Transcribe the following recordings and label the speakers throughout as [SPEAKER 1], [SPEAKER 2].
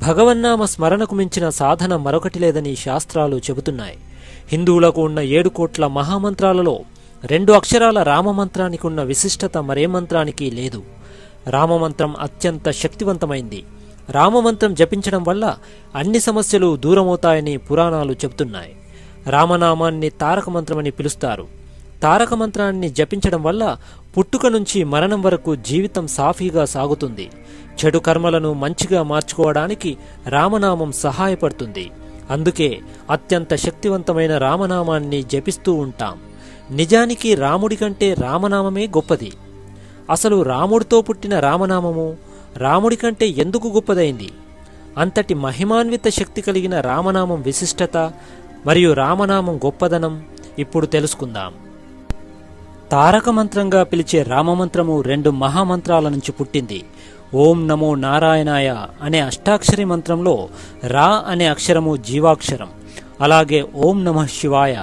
[SPEAKER 1] భగవన్నామ స్మరణకు మించిన సాధన మరొకటి లేదని శాస్త్రాలు చెబుతున్నాయి. హిందువులకు ఉన్న 7 కోట్ల మహామంత్రాలలో 2 అక్షరాల రామమంత్రానికి ఉన్న విశిష్టత మరే మంత్రానికి లేదు. రామమంత్రం అత్యంత శక్తివంతమైంది. రామమంత్రం జపించడం వల్ల అన్ని సమస్యలు దూరమవుతాయని పురాణాలు చెబుతున్నాయి. రామనామాన్ని తారక మంత్రమని పిలుస్తారు. తారక మంత్రాన్ని జపించడం వల్ల పుట్టుక నుంచి మరణం వరకు జీవితం సాఫీగా సాగుతుంది. చెడు కర్మలను మంచిగా మార్చుకోవడానికి రామనామం సహాయపడుతుంది. అందుకే అత్యంత శక్తివంతమైన రామనామాన్ని జపిస్తూ ఉంటాం. నిజానికి రాముడి కంటే రామనామమే గొప్పది. అసలు రాముడితో పుట్టిన రామనామము రాముడి కంటే ఎందుకు గొప్పదైంది? అంతటి మహిమాన్విత శక్తి కలిగిన రామనామం విశిష్టత మరియు రామనామం గొప్పదనం ఇప్పుడు తెలుసుకుందాం. తారక మంత్రంగా పిలిచే రామమంత్రము 2 మహామంత్రాల నుంచి పుట్టింది. ఓం నమో నారాయణాయ అనే అష్టాక్షరి మంత్రంలో రా అనే అక్షరము జీవాక్షరం. అలాగే ఓం నమః శివాయ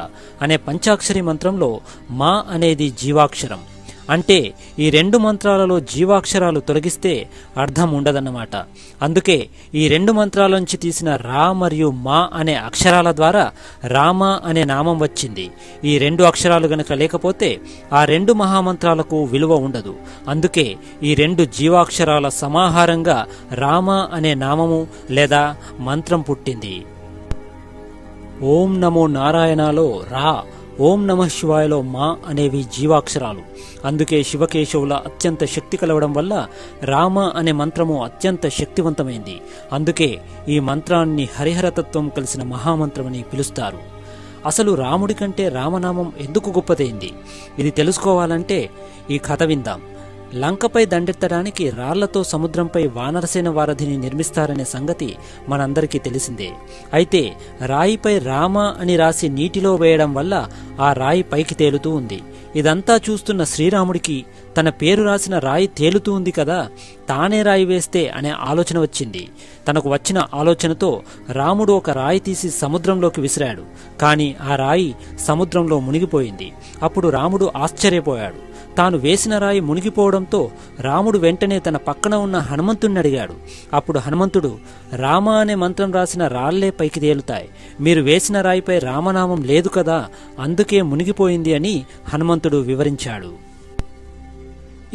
[SPEAKER 1] అనే పంచాక్షరి మంత్రంలో మా అనేది జీవాక్షరం. అంటే ఈ 2 మంత్రాలలో జీవాక్షరాలు తొలగిస్తే అర్థం ఉండదన్నమాట. అందుకే ఈ 2 మంత్రాల నుంచి తీసిన రా మరియు మా అనే అక్షరాల ద్వారా రామ అనే నామం వచ్చింది. ఈ 2 అక్షరాలు గనక లేకపోతే ఆ 2 మహామంత్రాలకు విలువ ఉండదు. అందుకే ఈ 2 జీవాక్షరాల సమాహారంగా రామ అనే నామము లేదా మంత్రం పుట్టింది. ఓం నమో నారాయణలో రా, ఓం నమః శివాయలో మా అనేవి జీవాక్షరాలు. అందుకే శివకేశవుల అత్యంత శక్తి కలవడం వల్ల రామ అనే మంత్రము అత్యంత శక్తివంతమైంది. అందుకే ఈ మంత్రాన్ని హరిహరతత్వం కలిసిన మహామంత్రమని పిలుస్తారు. అసలు రాముడి కంటే రామనామం ఎందుకు గొప్పదైంది? ఇది తెలుసుకోవాలంటే ఈ కథ విందాం. లంకపై దండెత్తడానికి రాళ్లతో సముద్రంపై వానరసేన వారధిని నిర్మిస్తారనే సంగతి మనందరికీ తెలిసిందే. అయితే రాయిపై రామ అని రాసి నీటిలో వేయడం వల్ల ఆ రాయి పైకి తేలుతూ ఉంది. ఇదంతా చూస్తున్న శ్రీరాముడికి తన పేరు రాసిన రాయి తేలుతూ ఉంది కదా, తానే రాయి వేస్తే అనే ఆలోచన వచ్చింది. తనకు వచ్చిన ఆలోచనతో రాముడు ఒక రాయి తీసి సముద్రంలోకి విసిరాడు. కానీ ఆ రాయి సముద్రంలో మునిగిపోయింది. అప్పుడు రాముడు ఆశ్చర్యపోయాడు. తాను వేసిన రాయి మునిగిపోవడంతో రాముడు వెంటనే తన పక్కన ఉన్న హనుమంతుడిని అడిగాడు. అప్పుడు హనుమంతుడు, రామ అనే మంత్రం రాసిన రాళ్లే పైకి తేలుతాయి, మీరు వేసిన రాయిపై రామనామం లేదు కదా, అందుకే మునిగిపోయింది అని హనుమంతుడు వివరించాడు.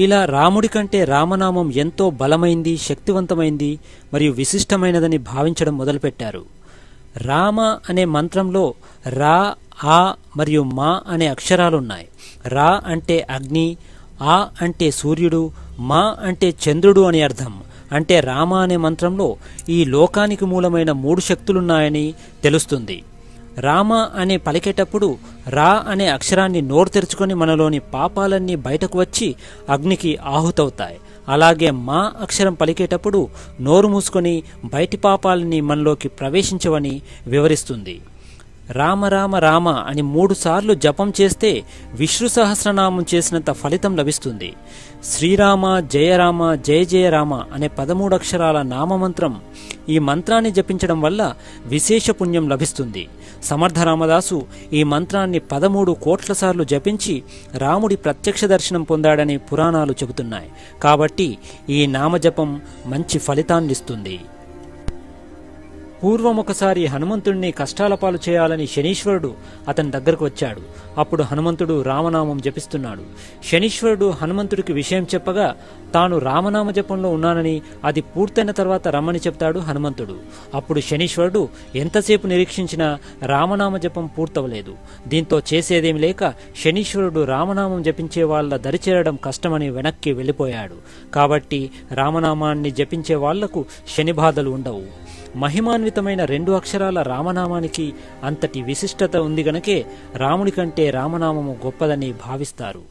[SPEAKER 1] ఇలా రాముడి కంటే రామనామం ఎంతో బలమైంది, శక్తివంతమైంది మరియు విశిష్టమైనదని భావించడం మొదలుపెట్టారు. రామ అనే మంత్రంలో రా, ఆ మరియు మా అనే అక్షరాలున్నాయి. రా అంటే అగ్ని, ఆ అంటే సూర్యుడు, మా అంటే చంద్రుడు అని అర్థం. అంటే రామ అనే మంత్రంలో ఈ లోకానికి మూలమైన 3 శక్తులున్నాయని తెలుస్తుంది. రామ అనే పలికేటప్పుడు రా అనే అక్షరాన్ని నోరు తెరుచుకొని మనలోని పాపాలన్నీ బయటకు వచ్చి అగ్నికి ఆహుతవుతాయి. అలాగే మా అక్షరం పలికేటప్పుడు నోరు మూసుకొని బయటి పాపాలని మనలోకి ప్రవేశించవని వివరిస్తుంది. రామ రామ రామ అని 3 సార్లు జపం చేస్తే విష్ణు సహస్రనామం చేసినంత ఫలితం లభిస్తుంది. శ్రీరామ జయరామ జయ జయ రామ అనే 13 అక్షరాల నామమంత్రం. ఈ మంత్రాన్ని జపించడం వల్ల విశేష పుణ్యం లభిస్తుంది. సమర్థ రామదాసు ఈ మంత్రాన్ని 13 కోట్ల సార్లు జపించి రాముడి ప్రత్యక్ష దర్శనం పొందాడని పురాణాలు చెబుతున్నాయి. కాబట్టి ఈ నామజపం మంచి ఫలితాన్నిస్తుంది. పూర్వం ఒకసారి హనుమంతుడిని కష్టాల పాలు చేయాలని శనీశ్వరుడు అతని దగ్గరకు వచ్చాడు. అప్పుడు హనుమంతుడు రామనామం జపిస్తున్నాడు. శనీశ్వరుడు హనుమంతుడికి విషయం చెప్పగా తాను రామనామ జపంలో ఉన్నానని, అది పూర్తయిన తర్వాత రమ్మని చెప్తాడు హనుమంతుడు. అప్పుడు శనీశ్వరుడు ఎంతసేపు నిరీక్షించినా రామనామ జపం పూర్తవలేదు. దీంతో చేసేదేమి లేక శనీశ్వరుడు రామనామం జపించే వాళ్ళ దరిచేరడం కష్టమని వెనక్కి వెళ్ళిపోయాడు. కాబట్టి రామనామాన్ని జపించే వాళ్లకు శని బాధలు ఉండవు. మహిమాన్వితమైన 2 అక్షరాల రామనామానికి అంతటి విశిష్టత ఉంది గనకే రాముడి కంటే రామనామము గొప్పదని భావిస్తారు.